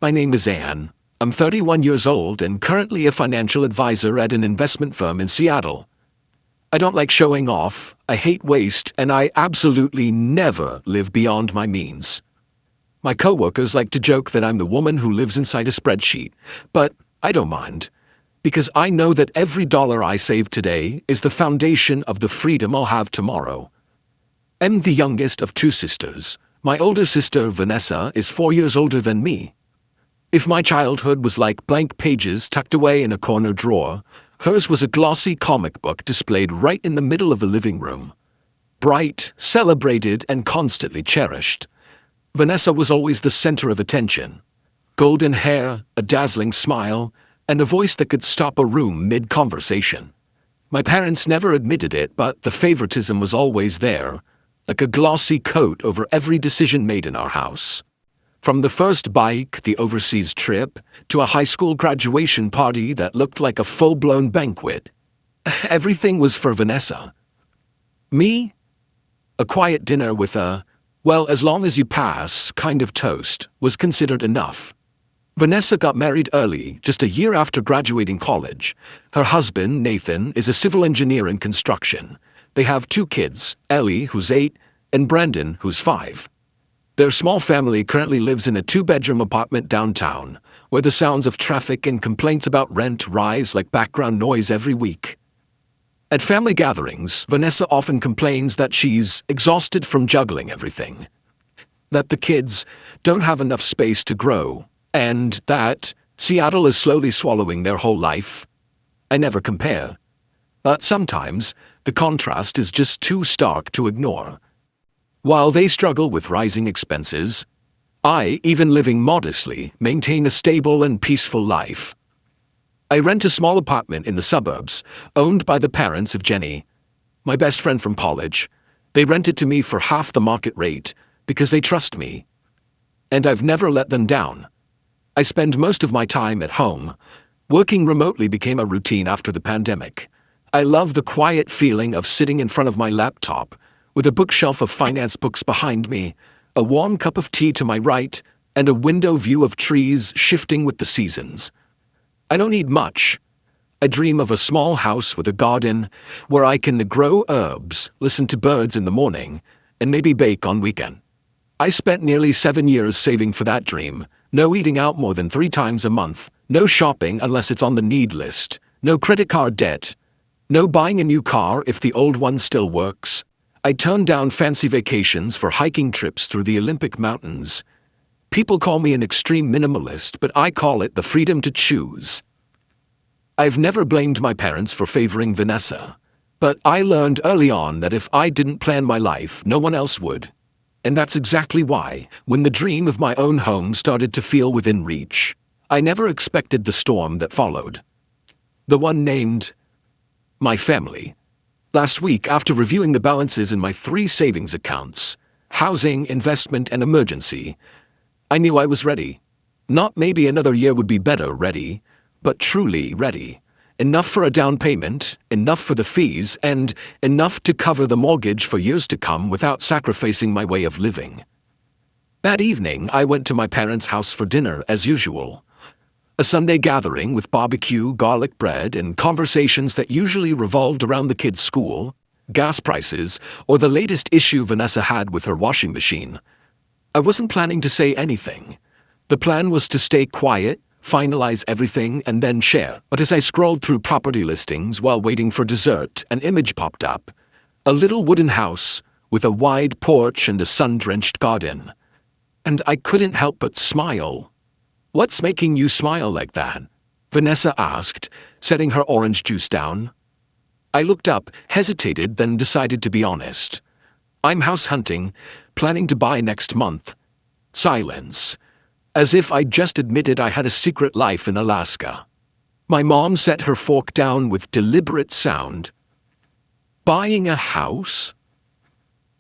My name is Anne. I'm 31 years old and currently a financial advisor at an investment firm in Seattle. I don't like showing off, I hate waste, and I absolutely never live beyond my means. My coworkers like to joke that I'm the woman who lives inside a spreadsheet, but I don't mind, because I know that every dollar I save today is the foundation of the freedom I'll have tomorrow. I'm the youngest of two sisters. My older sister, Vanessa, is 4 years older than me. If my childhood was like blank pages tucked away in a corner drawer, hers was a glossy comic book displayed right in the middle of the living room. Bright, celebrated, and constantly cherished. Vanessa was always the center of attention. Golden hair, a dazzling smile, and a voice that could stop a room mid-conversation. My parents never admitted it, but the favoritism was always there, like a glossy coat over every decision made in our house. From the first bike, the overseas trip, to a high school graduation party that looked like a full-blown banquet. Everything was for Vanessa. Me? A quiet dinner with a, well, as long as you pass, kind of toast, was considered enough. Vanessa got married early, just a year after graduating college. Her husband, Nathan, is a civil engineer in construction. They have 2 kids, Ellie, who's 8, and Brandon, who's 5. Their small family currently lives in a 2-bedroom apartment downtown, where the sounds of traffic and complaints about rent rise like background noise every week. At family gatherings, Vanessa often complains that she's exhausted from juggling everything, that the kids don't have enough space to grow, and that Seattle is slowly swallowing their whole life. I never compare, but sometimes the contrast is just too stark to ignore. While they struggle with rising expenses, I, even living modestly, maintain a stable and peaceful life. I rent a small apartment in the suburbs, owned by the parents of Jenny, my best friend from college. They rent it to me for half the market rate, because they trust me. And I've never let them down. I spend most of my time at home. Working remotely became a routine after the pandemic. I love the quiet feeling of sitting in front of my laptop, with a bookshelf of finance books behind me, a warm cup of tea to my right, and a window view of trees shifting with the seasons. I don't need much. I dream of a small house with a garden, where I can grow herbs, listen to birds in the morning, and maybe bake on weekend. I spent nearly 7 years saving for that dream. No eating out more than 3 times a month, no shopping unless it's on the need list, no credit card debt, no buying a new car if the old one still works. I turned down fancy vacations for hiking trips through the Olympic Mountains. People call me an extreme minimalist, but I call it the freedom to choose. I've never blamed my parents for favoring Vanessa, but I learned early on that if I didn't plan my life, no one else would. And that's exactly why, when the dream of my own home started to feel within reach, I never expected the storm that followed. The one named my family. Last week, after reviewing the balances in my 3 savings accounts, housing, investment, and emergency, I knew I was ready. Not maybe another year would be better ready, but truly ready. Enough for a down payment, enough for the fees, and enough to cover the mortgage for years to come without sacrificing my way of living. That evening, I went to my parents' house for dinner as usual. A Sunday gathering with barbecue, garlic bread, and conversations that usually revolved around the kids' school, gas prices, or the latest issue Vanessa had with her washing machine. I wasn't planning to say anything. The plan was to stay quiet, finalize everything, and then share. But as I scrolled through property listings while waiting for dessert, an image popped up. A little wooden house with a wide porch and a sun-drenched garden. And I couldn't help but smile. "What's making you smile like that?" Vanessa asked, setting her orange juice down. I looked up, hesitated, then decided to be honest. "I'm house hunting, planning to buy next month." Silence. As if I'd just admitted I had a secret life in Alaska. My mom set her fork down with deliberate sound. "Buying a house?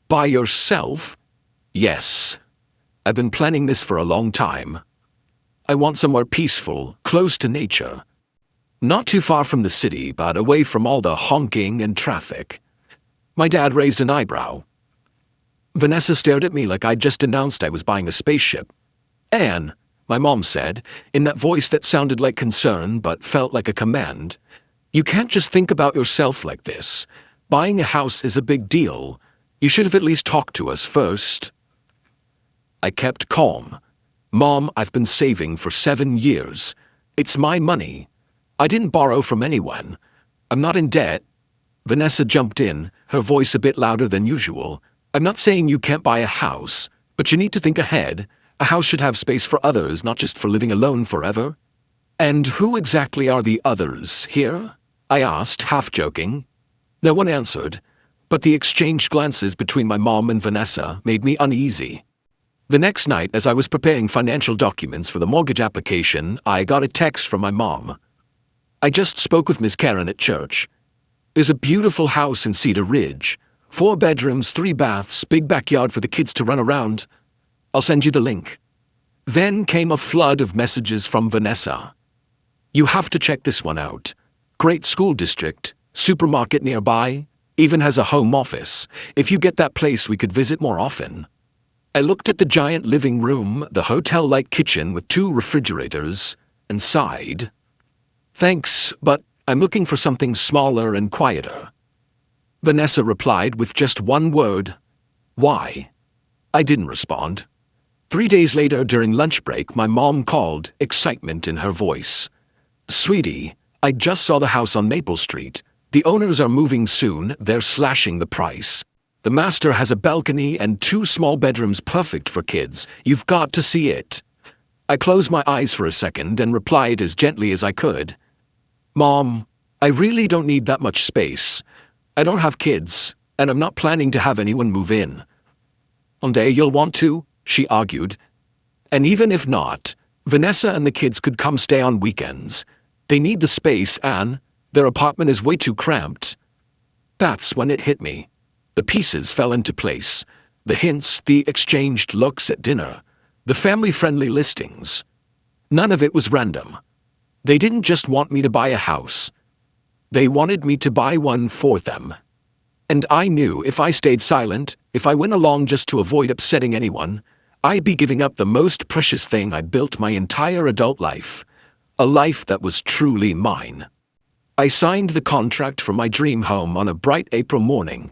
By yourself?" "Yes. I've been planning this for a long time. I want somewhere peaceful, close to nature. Not too far from the city, but away from all the honking and traffic." My dad raised an eyebrow. Vanessa stared at me like I'd just announced I was buying a spaceship. "Anne, my mom said, in that voice that sounded like concern but felt like a command. "You can't just think about yourself like this. Buying a house is a big deal. You should have at least talked to us first." I kept calm. "Mom, I've been saving for 7 years. It's my money. I didn't borrow from anyone. I'm not in debt." Vanessa jumped in, her voice a bit louder than usual. "I'm not saying you can't buy a house, but you need to think ahead. A house should have space for others, not just for living alone forever." "And who exactly are the others here?" I asked, half joking. No one answered, but the exchanged glances between my mom and Vanessa made me uneasy. The next night, as I was preparing financial documents for the mortgage application, I got a text from my mom. "I just spoke with Miss Karen at church. There's a beautiful house in Cedar Ridge. 4 bedrooms, 3 baths, big backyard for the kids to run around. I'll send you the link." Then came a flood of messages from Vanessa. "You have to check this one out. Great school district, supermarket nearby, even has a home office. If you get that place, we could visit more often." I looked at the giant living room, the hotel-like kitchen with 2 refrigerators, and sighed. "Thanks, but I'm looking for something smaller and quieter." Vanessa replied with just one word: "Why?" I didn't respond. 3 days later, during lunch break, my mom called, excitement in her voice. "Sweetie, I just saw the house on Maple Street. The owners are moving soon, they're slashing the price. The master has a balcony and 2 small bedrooms perfect for kids. You've got to see it." I closed my eyes for a second and replied as gently as I could. "Mom, I really don't need that much space. I don't have kids, and I'm not planning to have anyone move in." "One day you'll want to," she argued. "And even if not, Vanessa and the kids could come stay on weekends. They need the space, and their apartment is way too cramped." That's when it hit me. The pieces fell into place. The hints, the exchanged looks at dinner, the family-friendly listings. None of it was random. They didn't just want me to buy a house. They wanted me to buy one for them. And I knew if I stayed silent, if I went along just to avoid upsetting anyone, I'd be giving up the most precious thing I built my entire adult life. A life that was truly mine. I signed the contract for my dream home on a bright April morning.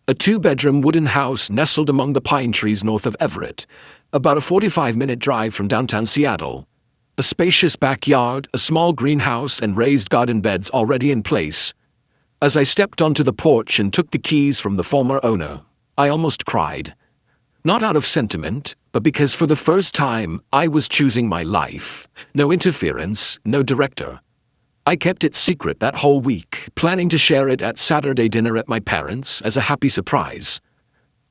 A 2-bedroom wooden house nestled among the pine trees north of Everett, about a 45-minute drive from downtown Seattle. A spacious backyard, a small greenhouse, and raised garden beds already in place. As I stepped onto the porch and took the keys from the former owner, I almost cried. Not out of sentiment, but because for the first time I was choosing my life. No interference, no director. I kept it secret that whole week, planning to share it at Saturday dinner at my parents' as a happy surprise.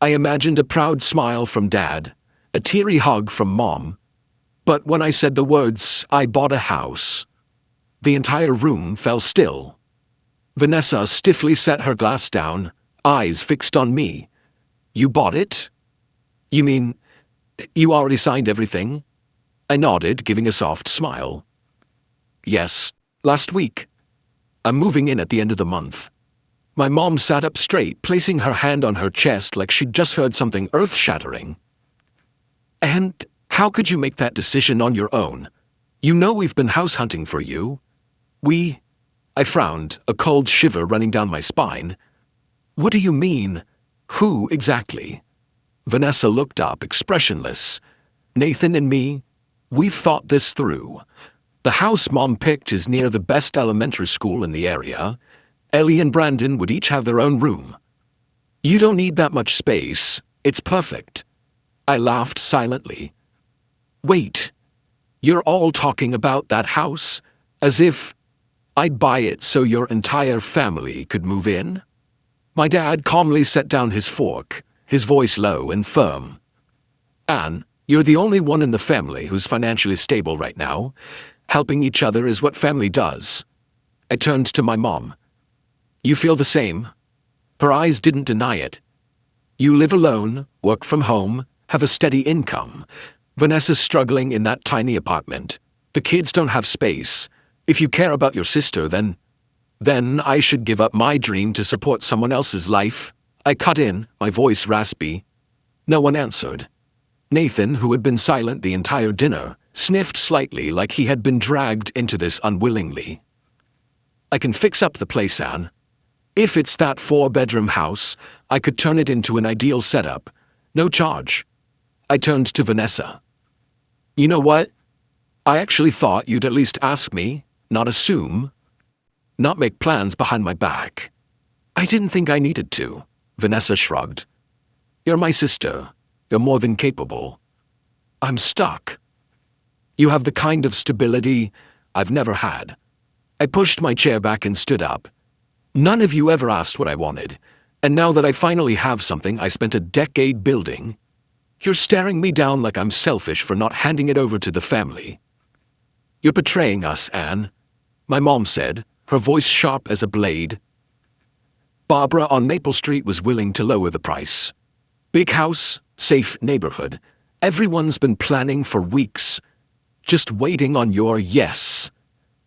I imagined a proud smile from Dad, a teary hug from Mom. But when I said the words, "I bought a house," the entire room fell still. Vanessa stiffly set her glass down, eyes fixed on me. "You bought it? You mean, you already signed everything?" I nodded, giving a soft smile. "Yes, last week. I'm moving in at the end of the month." My mom sat up straight, placing her hand on her chest like she'd just heard something earth-shattering. "And how could you make that decision on your own? You know we've been house hunting for you." I frowned, a cold shiver running down my spine. "What do you mean? Who exactly?" Vanessa looked up, expressionless. "Nathan and me, we've thought this through. The house Mom picked is near the best elementary school in the area. Ellie and Brandon would each have their own room. You don't need that much space. It's perfect." I laughed silently. "Wait, you're all talking about that house? As if I'd buy it so your entire family could move in?" My dad calmly set down his fork, his voice low and firm. "Anne, you're the only one in the family who's financially stable right now. Helping each other is what family does." I turned to my mom. "You feel the same?" Her eyes didn't deny it. "You live alone, work from home, have a steady income. Vanessa's struggling in that tiny apartment. The kids don't have space. If you care about your sister, then I should give up my dream to support someone else's life." I cut in, my voice raspy. No one answered. Nathan, who had been silent the entire dinner, sniffed slightly like he had been dragged into this unwillingly. I can fix up the place, Anne. If it's that 4-bedroom house, I could turn it into an ideal setup. No charge. I turned to Vanessa. You know what? I actually thought you'd at least ask me, not assume, not make plans behind my back. I didn't think I needed to. Vanessa shrugged. You're my sister. You're more than capable. I'm stuck. You have the kind of stability I've never had. I pushed my chair back and stood up. None of you ever asked what I wanted, and now that I finally have something I spent a decade building, you're staring me down like I'm selfish for not handing it over to the family. You're betraying us, Anne, my mom said, her voice sharp as a blade. Barbara on Maple Street was willing to lower the price. Big house, safe neighborhood. Everyone's been planning for weeks, just waiting on your yes.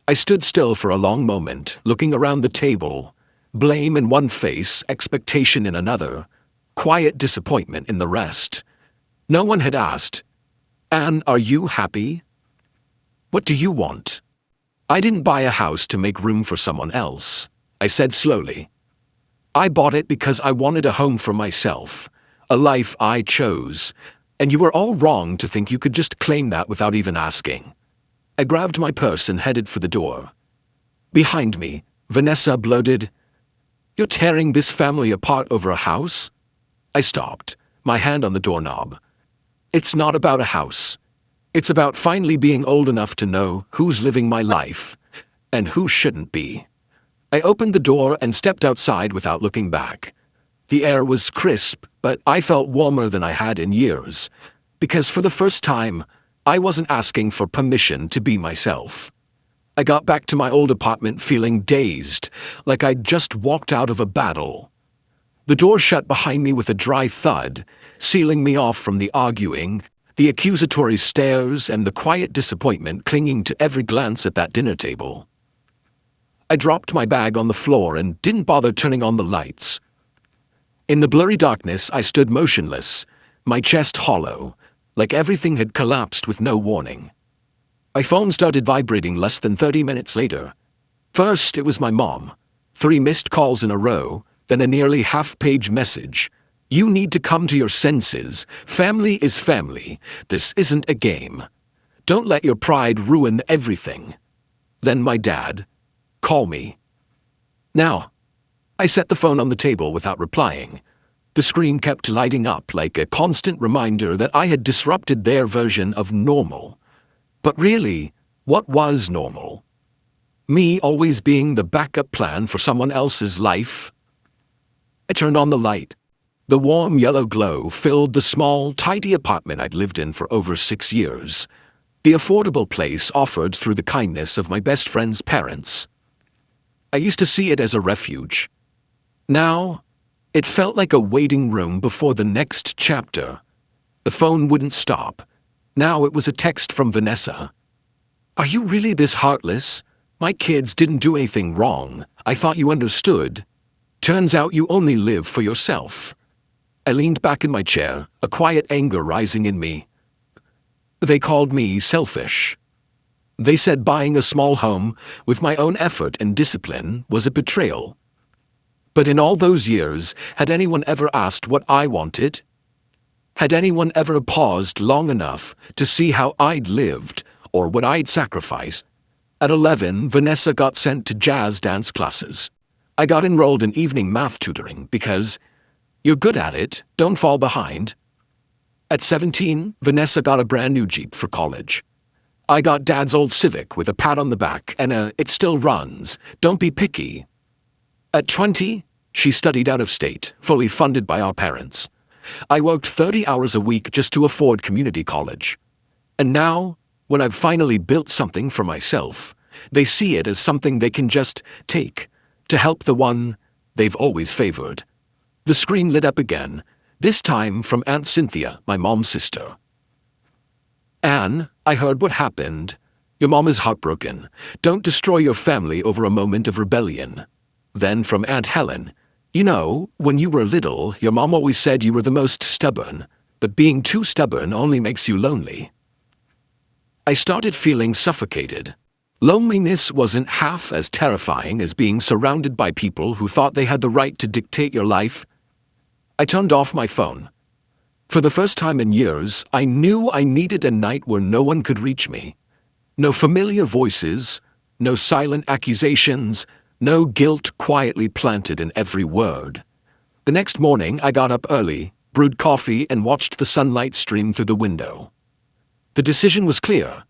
I stood still for a long moment, looking around the table, blame in one face, expectation in another, quiet disappointment in the rest. No one had asked, Anne, are you happy? What do you want? I didn't buy a house to make room for someone else, I said slowly. I bought it because I wanted a home for myself, a life I chose, and you were all wrong to think you could just claim that without even asking. I grabbed my purse and headed for the door. Behind me, Vanessa bloated, You're tearing this family apart over a house? I stopped, my hand on the doorknob. It's not about a house. It's about finally being old enough to know who's living my life and who shouldn't be. I opened the door and stepped outside without looking back. The air was crisp, but I felt warmer than I had in years, because for the first time, I wasn't asking for permission to be myself. I got back to my old apartment feeling dazed, like I'd just walked out of a battle. The door shut behind me with a dry thud, sealing me off from the arguing, the accusatory stares, and the quiet disappointment clinging to every glance at that dinner table. I dropped my bag on the floor and didn't bother turning on the lights. In the blurry darkness, I stood motionless, my chest hollow, like everything had collapsed with no warning. My phone started vibrating less than 30 minutes later. First, it was my mom. 3 missed calls in a row, then a nearly half-page message. You need to come to your senses. Family is family. This isn't a game. Don't let your pride ruin everything. Then my dad. Call me. Now. I set the phone on the table without replying. The screen kept lighting up like a constant reminder that I had disrupted their version of normal. But really, what was normal? Me always being the backup plan for someone else's life? I turned on the light. The warm yellow glow filled the small, tidy apartment I'd lived in for over 6 years, the affordable place offered through the kindness of my best friend's parents. I used to see it as a refuge. Now, it felt like a waiting room before the next chapter. The phone wouldn't stop. Now it was a text from Vanessa. Are you really this heartless? My kids didn't do anything wrong. I thought you understood. Turns out you only live for yourself. I leaned back in my chair, a quiet anger rising in me. They called me selfish. They said buying a small home with my own effort and discipline was a betrayal. But in all those years, had anyone ever asked what I wanted? Had anyone ever paused long enough to see how I'd lived or what I'd sacrificed? At 11, Vanessa got sent to jazz dance classes. I got enrolled in evening math tutoring because you're good at it, don't fall behind. At 17, Vanessa got a brand new Jeep for college. I got Dad's old Civic with a pat on the back and a "it still runs, don't be picky." At 20, she studied out of state, fully funded by our parents. I worked 30 hours a week just to afford community college. And now, when I've finally built something for myself, they see it as something they can just take to help the one they've always favored. The screen lit up again, this time from Aunt Cynthia, my mom's sister. Anne, I heard what happened. Your mom is heartbroken. Don't destroy your family over a moment of rebellion. Then from Aunt Helen, you know, when you were little, your mom always said you were the most stubborn, but being too stubborn only makes you lonely. I started feeling suffocated. Loneliness wasn't half as terrifying as being surrounded by people who thought they had the right to dictate your life. I turned off my phone. For the first time in years, I knew I needed a night where no one could reach me. No familiar voices, no silent accusations, no guilt quietly planted in every word. The next morning, I got up early, brewed coffee, and watched the sunlight stream through the window. The decision was clear.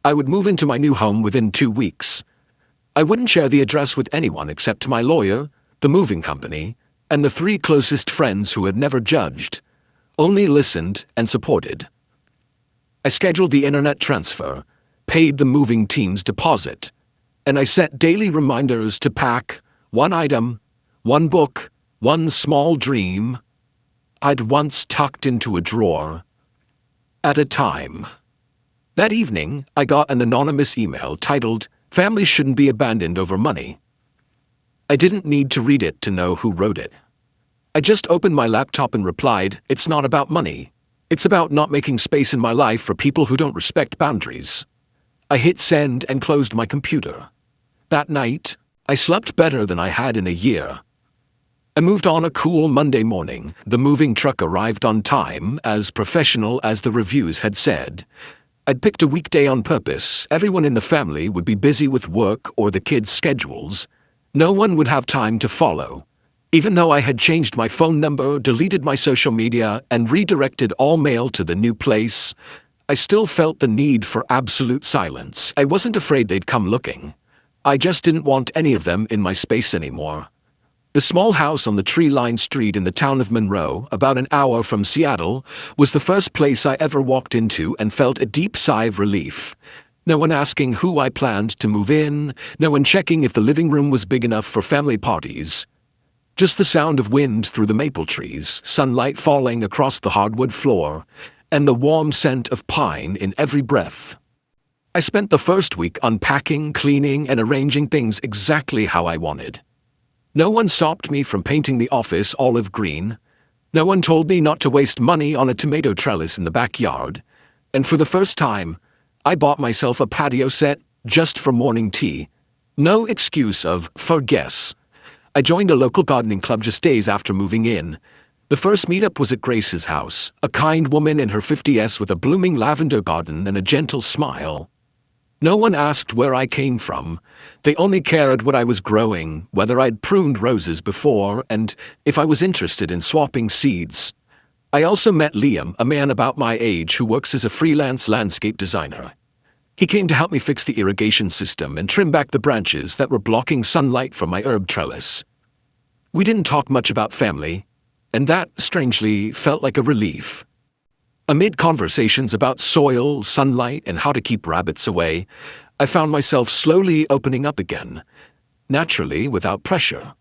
I would move into my new home within 2 weeks. I wouldn't share the address with anyone except my lawyer, the moving company, and the 3 closest friends who had never judged, only listened and supported. I scheduled the internet transfer, paid the moving team's deposit, and I set daily reminders to pack 1 item, 1 book, 1 small dream I'd once tucked into a drawer at a time. That evening, I got an anonymous email titled, "Families Shouldn't Be Abandoned Over Money." I didn't need to read it to know who wrote it. I just opened my laptop and replied, "It's not about money. It's about not making space in my life for people who don't respect boundaries." I hit send and closed my computer. That night, I slept better than I had in a year. I moved on a cool Monday morning. The moving truck arrived on time, as professional as the reviews had said. I'd picked a weekday on purpose. Everyone in the family would be busy with work or the kids' schedules. No one would have time to follow. Even though I had changed my phone number, deleted my social media, and redirected all mail to the new place, I still felt the need for absolute silence. I wasn't afraid they'd come looking. I just didn't want any of them in my space anymore. The small house on the tree-lined street in the town of Monroe, about an hour from Seattle, was the first place I ever walked into and felt a deep sigh of relief. No one asking who I planned to move in, no one checking if the living room was big enough for family parties. Just the sound of wind through the maple trees, sunlight falling across the hardwood floor, and the warm scent of pine in every breath. I spent the first week unpacking, cleaning, and arranging things exactly how I wanted. No one stopped me from painting the office olive green. No one told me not to waste money on a tomato trellis in the backyard. And for the first time, I bought myself a patio set just for morning tea. No excuse of "for guests." I joined a local gardening club just days after moving in. The first meetup was at Grace's house, a kind woman in her 50s with a blooming lavender garden and a gentle smile. No one asked where I came from. They only cared what I was growing, whether I'd pruned roses before, and if I was interested in swapping seeds. I also met Liam, a man about my age who works as a freelance landscape designer. He came to help me fix the irrigation system and trim back the branches that were blocking sunlight from my herb trellis. We didn't talk much about family, and that, strangely, felt like a relief. Amid conversations about soil, sunlight, and how to keep rabbits away, I found myself slowly opening up again, naturally, without pressure.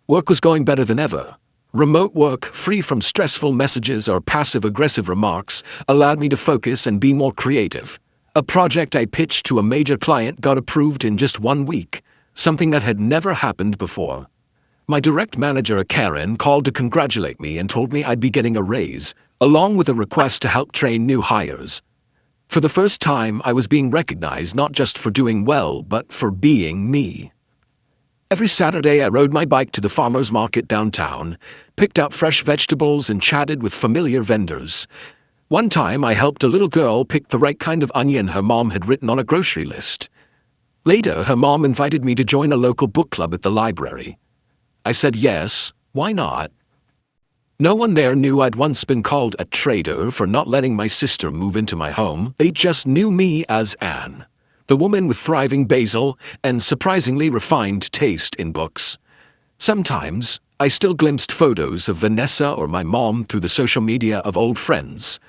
Work was going better than ever. Remote work, free from stressful messages or passive-aggressive remarks, allowed me to focus and be more creative. A project I pitched to a major client got approved in just 1 week, something that had never happened before. My direct manager, Karen, called to congratulate me and told me I'd be getting a raise, along with a request to help train new hires. For the first time, I was being recognized not just for doing well, but for being me. Every Saturday, I rode my bike to the farmer's market downtown, picked out fresh vegetables, and chatted with familiar vendors. One time, I helped a little girl pick the right kind of onion her mom had written on a grocery list. Later, her mom invited me to join a local book club at the library. I said yes, why not? No one there knew I'd once been called a traitor for not letting my sister move into my home. They just knew me as Anne, the woman with thriving basil and surprisingly refined taste in books. Sometimes, I still glimpsed photos of Vanessa or my mom through the social media of old friends.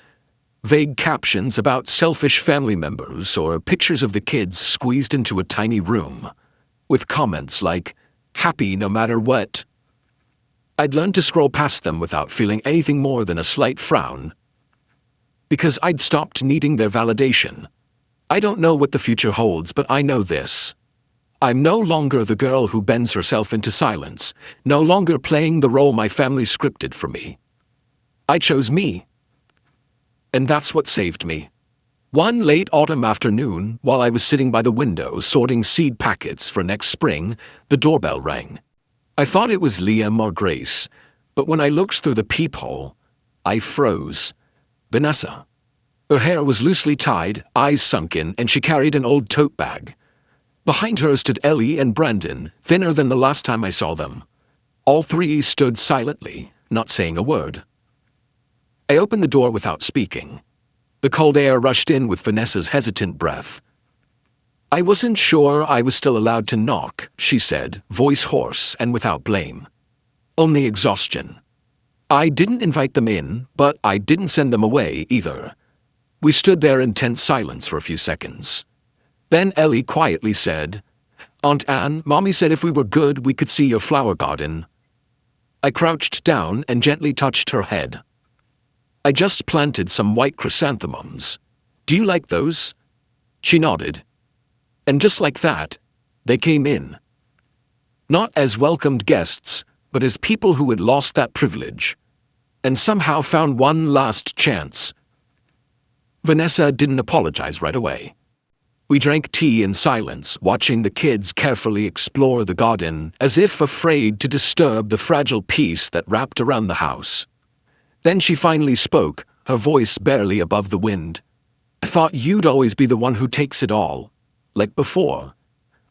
Vague captions about selfish family members or pictures of the kids squeezed into a tiny room, with comments like, "happy no matter what." I'd learned to scroll past them without feeling anything more than a slight frown, because I'd stopped needing their validation. I don't know what the future holds, but I know this. I'm no longer the girl who bends herself into silence, no longer playing the role my family scripted for me. I chose me. And that's what saved me. One late autumn afternoon, while I was sitting by the window sorting seed packets for next spring, the doorbell rang. I thought it was Liam or Grace, but when I looked through the peephole, I froze. Vanessa. Her hair was loosely tied, eyes sunken, and she carried an old tote bag. Behind her stood Ellie and Brandon, thinner than the last time I saw them. All three stood silently, not saying a word. I opened the door without speaking. The cold air rushed in with Vanessa's hesitant breath. "I wasn't sure I was still allowed to knock," she said, voice hoarse and without blame. "Only exhaustion. I didn't invite them in, but I didn't send them away either." We stood there in tense silence for a few seconds. Then Ellie quietly said, "Aunt Anne, Mommy said if we were good, we could see your flower garden." I crouched down and gently touched her head. "I just planted some white chrysanthemums. Do you like those?" She nodded. And just like that, they came in. Not as welcomed guests, but as people who had lost that privilege, and somehow found one last chance. Vanessa didn't apologize right away. We drank tea in silence, watching the kids carefully explore the garden, as if afraid to disturb the fragile peace that wrapped around the house. Then she finally spoke, her voice barely above the wind. "I thought you'd always be the one who takes it all, like before,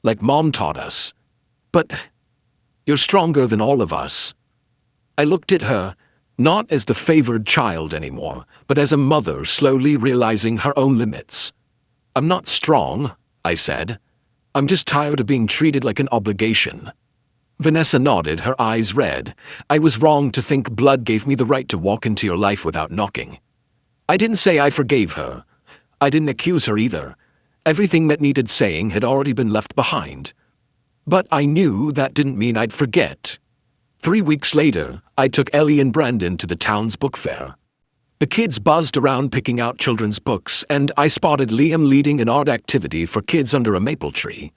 like Mom taught us. But you're stronger than all of us." I looked at her, not as the favored child anymore, but as a mother slowly realizing her own limits. "I'm not strong," I said. "I'm just tired of being treated like an obligation." Vanessa nodded, her eyes red. "I was wrong to think blood gave me the right to walk into your life without knocking." I didn't say I forgave her. I didn't accuse her either. Everything that needed saying had already been left behind. But I knew that didn't mean I'd forget. 3 weeks later, I took Ellie and Brandon to the town's book fair. The kids buzzed around picking out children's books, and I spotted Liam leading an art activity for kids under a maple tree.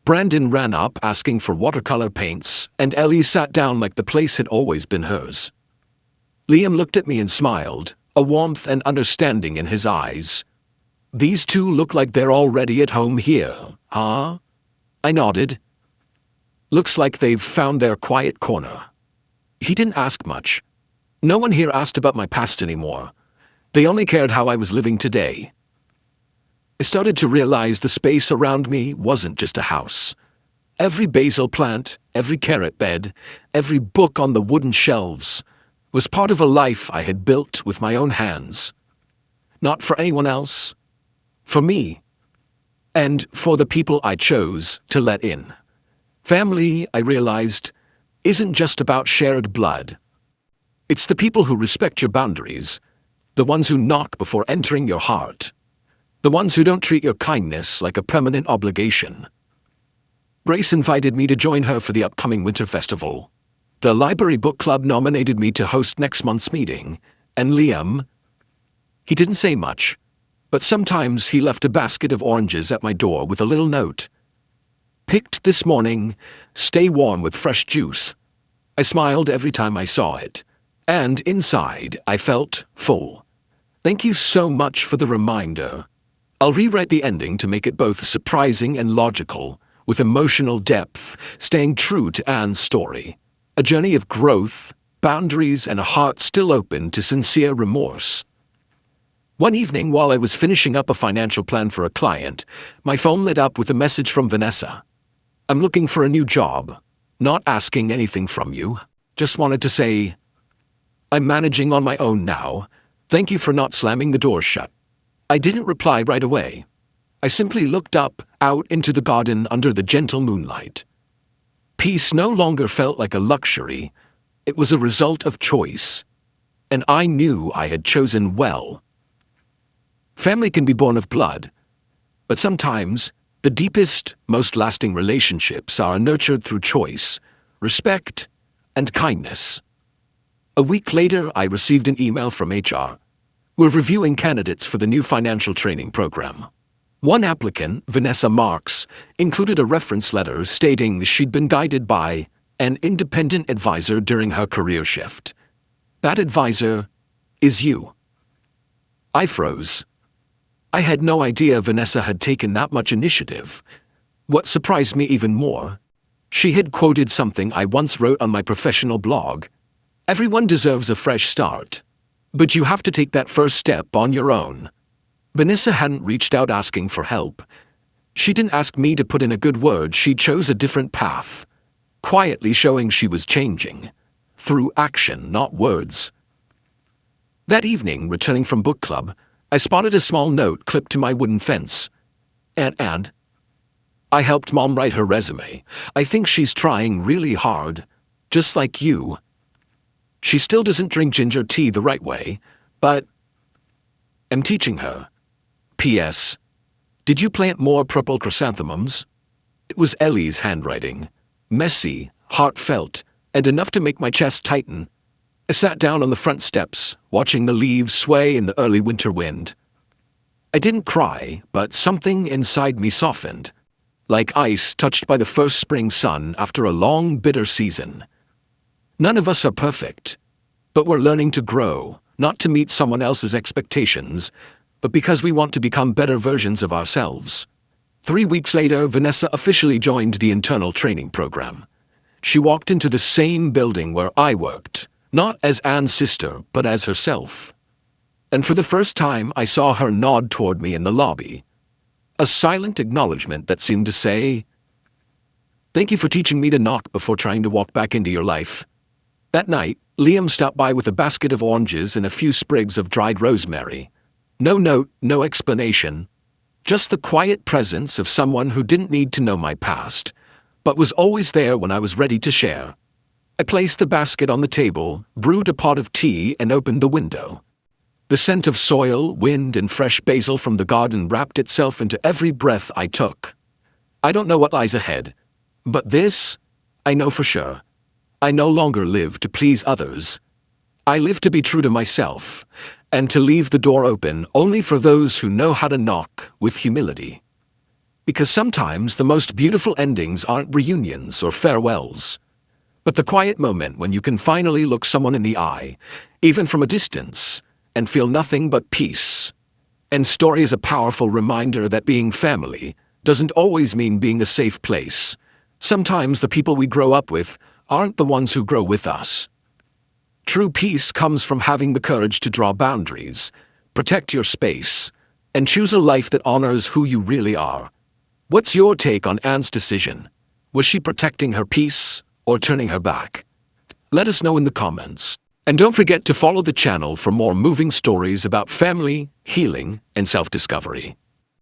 Brandon ran up asking for watercolor paints, and Ellie sat down like the place had always been hers. Liam looked at me and smiled, a warmth and understanding in his eyes. "These two look like they're already at home here, huh?" I nodded. "Looks like they've found their quiet corner." He didn't ask much. No one here asked about my past anymore. They only cared how I was living today. I started to realize the space around me wasn't just a house. Every basil plant, every carrot bed, every book on the wooden shelves was part of a life I had built with my own hands. Not for anyone else. For me. And for the people I chose to let in. Family, I realized, isn't just about shared blood. It's the people who respect your boundaries, the ones who knock before entering your heart, the ones who don't treat your kindness like a permanent obligation. Grace invited me to join her for the upcoming winter festival. The library book club nominated me to host next month's meeting, and Liam, he didn't say much, but sometimes he left a basket of oranges at my door with a little note. "Picked this morning, stay warm with fresh juice." I smiled every time I saw it, and inside I felt full. Thank you so much for the reminder. I'll rewrite the ending to make it both surprising and logical, with emotional depth, staying true to Anne's story. A journey of growth, boundaries, and a heart still open to sincere remorse. One evening, while I was finishing up a financial plan for a client, my phone lit up with a message from Vanessa. "I'm looking for a new job. Not asking anything from you. Just wanted to say, I'm managing on my own now. Thank you for not slamming the door shut." I didn't reply right away. I simply looked up, out into the garden under the gentle moonlight. Peace no longer felt like a luxury. It was a result of choice. And I knew I had chosen well. Family can be born of blood, but sometimes the deepest, most lasting relationships are nurtured through choice, respect, and kindness. A week later, I received an email from HR. We're reviewing candidates for the new financial training program. One applicant, Vanessa Marks, included a reference letter stating she'd been guided by an independent advisor during her career shift. That advisor is you. I froze. I had no idea Vanessa had taken that much initiative. What surprised me even more, she had quoted something I once wrote on my professional blog. Everyone deserves a fresh start, but you have to take that first step on your own. Vanessa hadn't reached out asking for help. She didn't ask me to put in a good word. She chose a different path, quietly showing she was changing, through action, not words. That evening, returning from book club, I spotted a small note clipped to my wooden fence. And I helped Mom write her resume. I think she's trying really hard, just like you. She still doesn't drink ginger tea the right way, but I'm teaching her. P.S. Did you plant more purple chrysanthemums? It was Ellie's handwriting, messy, heartfelt, and enough to make my chest tighten. I sat down on the front steps, watching the leaves sway in the early winter wind. I didn't cry, but something inside me softened, like ice touched by the first spring sun after a long, bitter season. None of us are perfect, but we're learning to grow, not to meet someone else's expectations, but because we want to become better versions of ourselves. 3 weeks later, Vanessa officially joined the internal training program. She walked into the same building where I worked, not as Anne's sister, but as herself. And for the first time, I saw her nod toward me in the lobby. A silent acknowledgement that seemed to say, "Thank you for teaching me to knock before trying to walk back into your life." That night, Liam stopped by with a basket of oranges and a few sprigs of dried rosemary. No note, no explanation. Just the quiet presence of someone who didn't need to know my past, but was always there when I was ready to share. I placed the basket on the table, brewed a pot of tea, and opened the window. The scent of soil, wind, and fresh basil from the garden wrapped itself into every breath I took. I don't know what lies ahead, but this, I know for sure. I no longer live to please others. I live to be true to myself, and to leave the door open only for those who know how to knock with humility. Because sometimes the most beautiful endings aren't reunions or farewells, but the quiet moment when you can finally look someone in the eye, even from a distance, and feel nothing but peace. And story is a powerful reminder that being family doesn't always mean being a safe place. Sometimes the people we grow up with aren't the ones who grow with us. True peace comes from having the courage to draw boundaries, protect your space, and choose a life that honors who you really are. What's your take on Anne's decision? Was she protecting her peace or turning her back? Let us know in the comments. And don't forget to follow the channel for more moving stories about family, healing, and self-discovery.